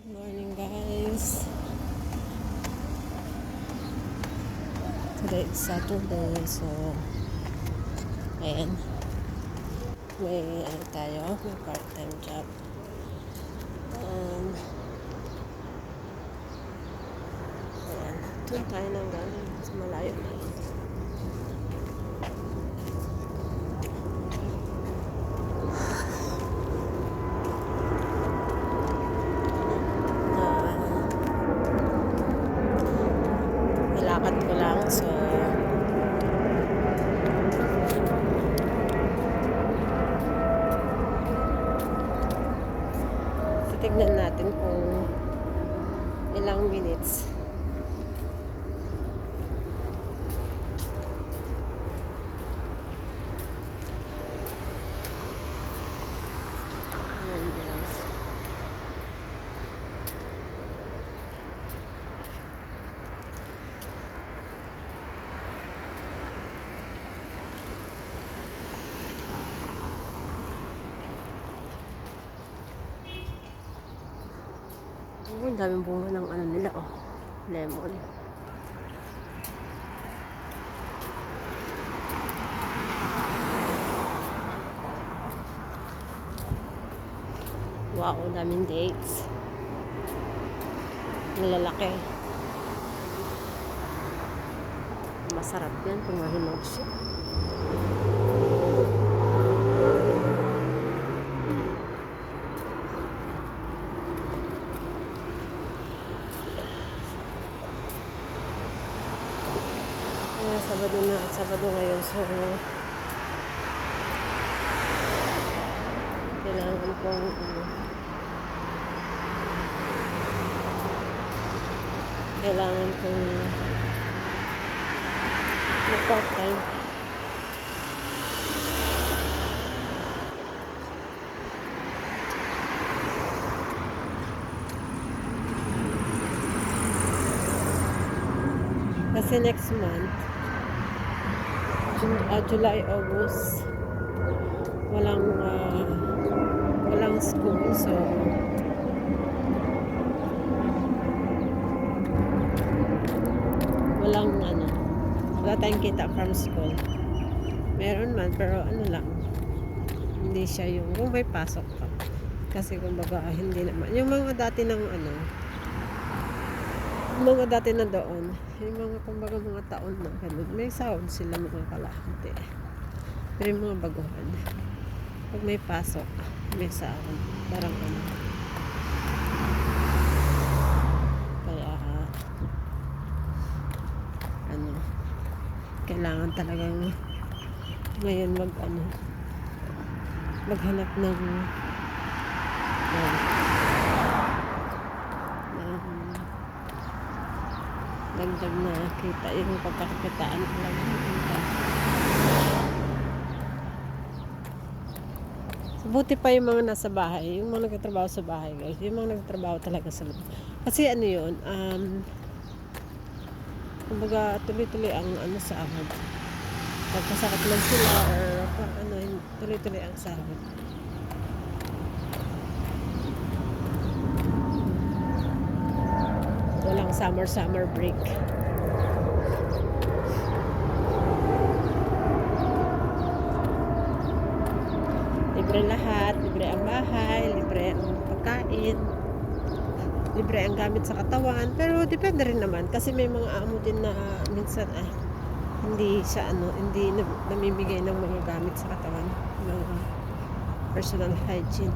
Good morning, guys. Today is Saturday, so ayan, may may part-time job. Um, ayan, doon tayo nang galing sa malayo na yun. Nilakad ko lang, so titignan natin kung ilang minutes. Ayan, guys. Oh, ang daming bunga ng ano nila, oh, lemon. Wow, ang daming dates. Malalaki. Masarap yan pag mahinog siya. Sabado na, Sabado ngayon, so kailangan kong mag-part-time. Kasi next month, July, August, walang school, so wala tayong kita from school. Meron man, pero ano lang, hindi siya yung kung may pasok ka. Kasi kumbaga hindi naman yung mga dati ng mga dati na doon, yung mga kumbaga mga taon na ganun, may sahod sila mga kalahati. Pero yung mga baguhan, pag may pasok, may sahod, parang kaya kailangan talagang ngayon maghanap ng dagdag na kita, yung pagkakakitaan talaga kita. So, buti pa yung mga nasa bahay, yung mga nagtatrabaho sa bahay, guys, yung mga nagtatrabaho talaga sa loob. Kasi ano yun, kumbaga tuloy-tuloy ang sahod. Pagkasakit lang sila or tuloy-tuloy ang sahod. Walang summer break. Libre lahat, libre ang bahay, libre ang pagkain, libre ang gamit sa katawan, pero depende rin naman kasi may mga amo din na minsan hindi namimigay ng mga gamit sa katawan, ng personal hygiene.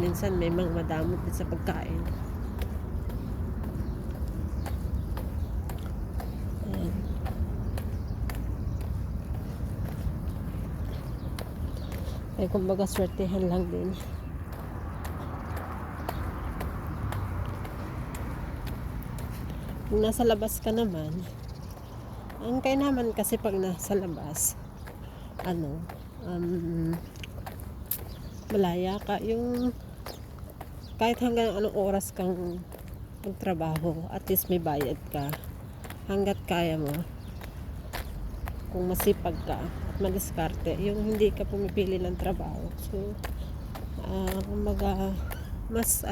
Minsan may mga madamot din sa pagkain. Ay kumbaga swertihan lang din. Kung nasa labas ka naman, ang naman kasi pag nasa labas, malaya ka, yung kahit hanggang anong oras kang magtrabaho, at least may bayad ka hanggat kaya mo, kung masipag ka at madiskarte, yung hindi ka pumipili ng trabaho. So kumbaga mas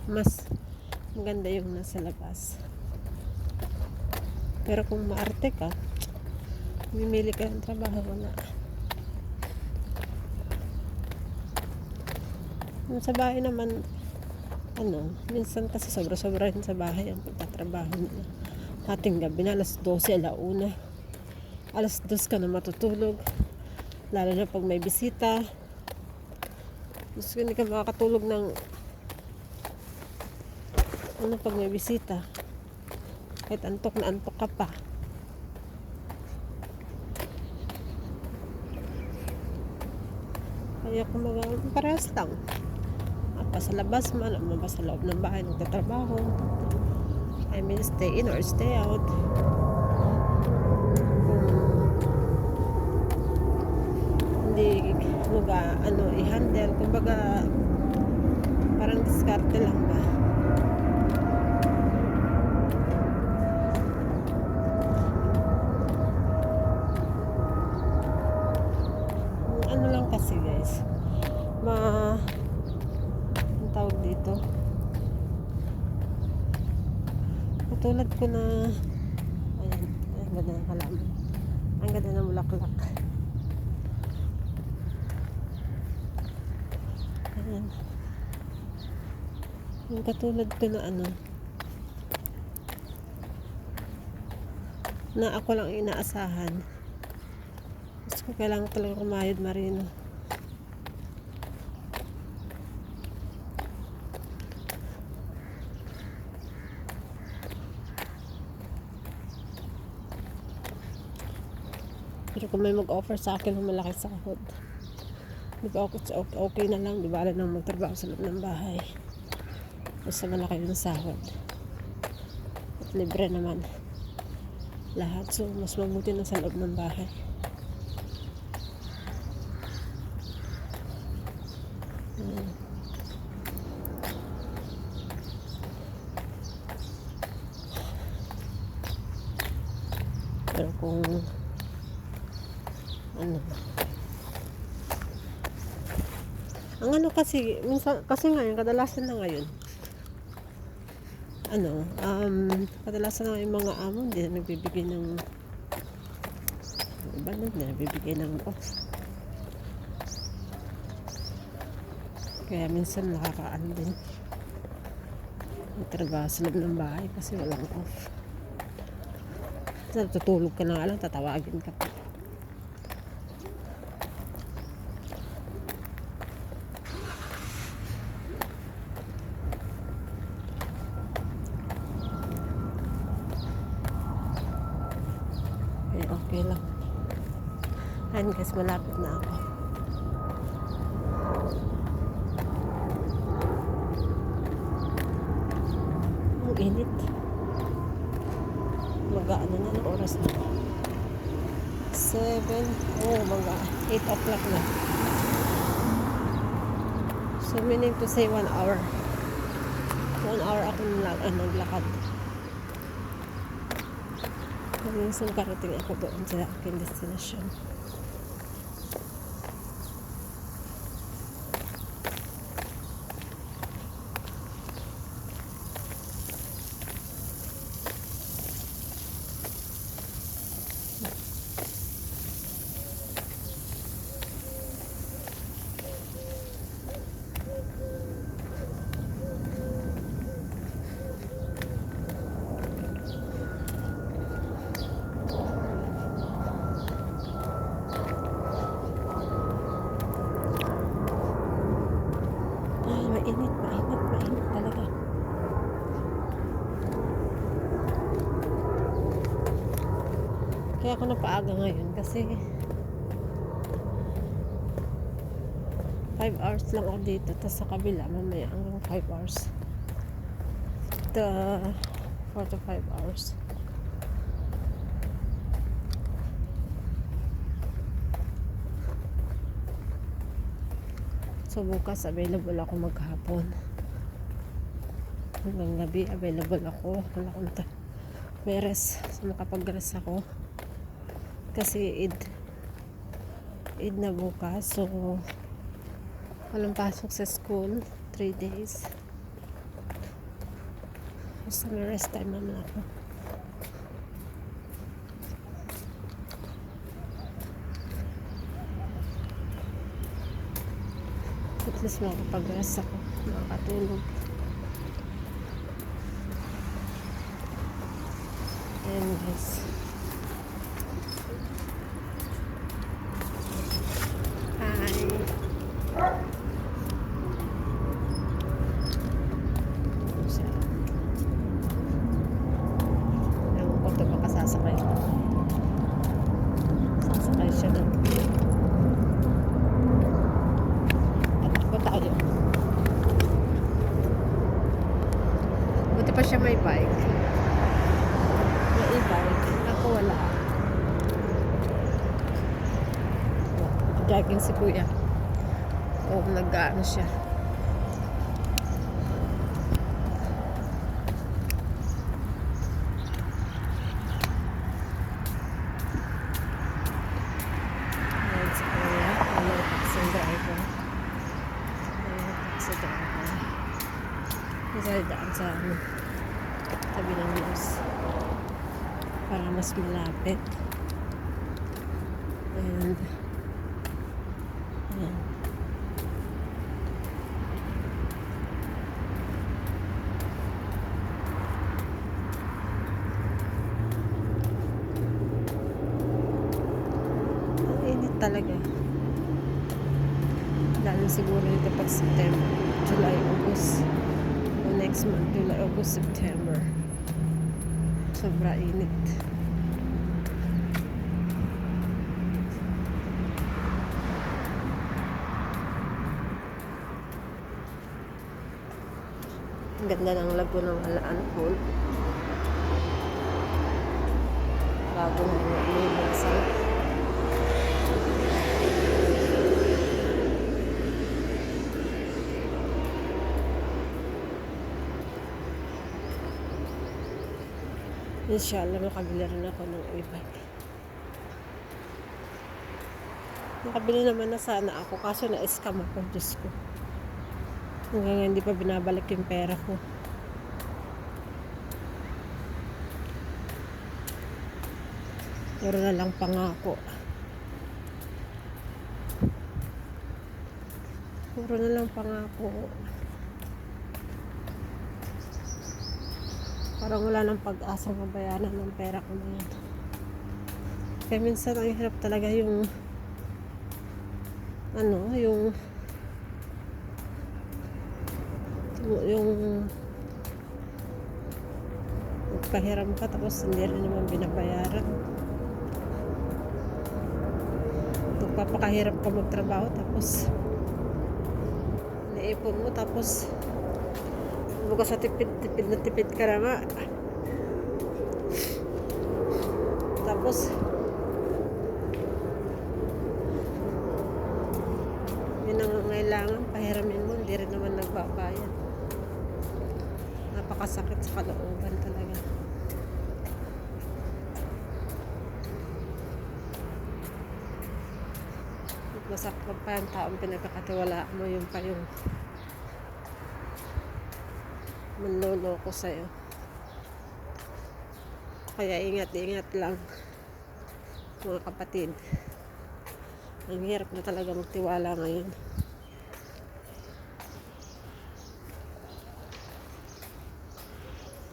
mas maganda yung nasa labas. Pero kung maarte ka, mimili ka ng trabaho, wala. Yung sa bahay naman, minsan kasi sobra-sobra rin sa bahay ang pagtatrabaho nila. Hating gabi na, alas 12, alauna. Alas 2 ka na matutulog. Lalo na pag may bisita. Gusto hindi ka makakatulog ng pag may bisita. Kahit antok na antok ka pa. Kaya kumaga, parehas lang. Apa sa labas man, apa sa loob ng bahay, nagtatrabaho. I mean, stay in or stay out. Kung hindi i-handle, kumbaga, parang diskarte lang ba. Lang kasi guys, ang tawag dito, katulad ko na ayan, ang ganda ng halaman, ang ganda ng bulaklak, ayan, yung katulad ko na na ako lang inaasahan. Gusto ko kailangan talaga kumayod marino. Pero kung may mag-offer sa akin ng malaki sahod, di ba okay na lang, di ba alam nang magtrabaho sa loob ng bahay. Basta malaki yung sahod. At libre naman lahat. So mas mabuti na sa loob ng bahay. Pero kung ang kasi minsan kasi ngayon kadalasan na ngayon kadalasan na yung mga amo hindi na nagbibigay ng iba na nagbibigay ng off. Kaya minsan nakakaan din trabaho sa loob ng bahay kasi walang off. Kasi tutulog ka na nga lang, tatawagin ka pa. Okay lang. Ayan guys, malapit na ako. Ang init. Mag-ano na ng oras na. 7, mga 8 o'clock na. So meaning to say 1 hour. 1 hour ako naglakad. Minsan karating ako doon sa aking destination. Mainit talaga. Kaya ako napaaga ngayon kasi 5 hours lang ako dito, tapos sa kabila mamaya hanggang 5 hours. 4 to 5 hours. So bukas available ako maghapon. Hanggang gabi available ako. Wala akong may rest. So makapag-rest ako. Kasi Eid na bukas. So Walang pasok sa school. 3 days. Basta may rest time naman ako. At least makapag-rest ako. Makakatulog. Ayan guys. Hi. Ewan ko ito baka sasakay. Sasakay siya ng tatakbo tayo. Buti pa siya may bike. May e-bike. Ako wala. Jogging si kuya. O nag-ano siya. Ayan si kuya. Ano yung taxi driver. Ayan yung taxi driver. Kasi daan sa ano. Tabi ng news. Para mas malapit. And ayan. Ang init talaga. Lalo siguro ito pag September, July, August. O next month, July, August, September. Sobra init. Ang ganda ng lago ng Alaan Pool. Bagong libansan. Inshallah, makabili rin ako ng e-bike. Nakabili naman na sana ako, kaso na-scam ako, Diyos ko. Hanggang hindi pa binabalik yung pera ko. Puro na lang pangako. Puro na lang pangako. Parang wala nang pag-asa mabayaran ng pera ko na yan. Kaya minsan ang hirap talaga yung ano, yung magpahiram ka tapos hindi rin naman binabayaran. Magpapakahirap ka magtrabaho tapos naipon mo tapos buka sa tipid na tipid ka na nga. Tapos yun ang ngailangan, pahiramin mo, hindi rin naman nagbabayad. Napakasakit sa kalooban talaga. Masakit pa yung taong pinagkakatiwala mo, yung pa yung manloloko sa'yo. Kaya ingat-ingat lang mga kapatid. Ang hirap na talaga magtiwala ngayon.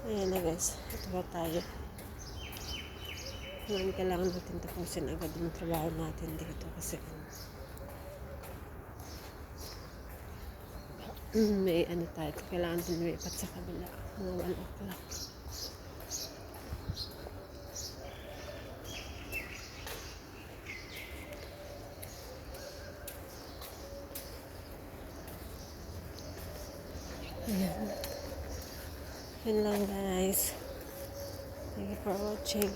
Ayan na guys, ito ba tayo? Ngayon kailangan natin tapusin agad yung trabaho natin dito kasi may ano tayo, kailangan din lumipat sa kabila mga 1 o'clock. Ayan. Yun lang guys. Thank you for watching.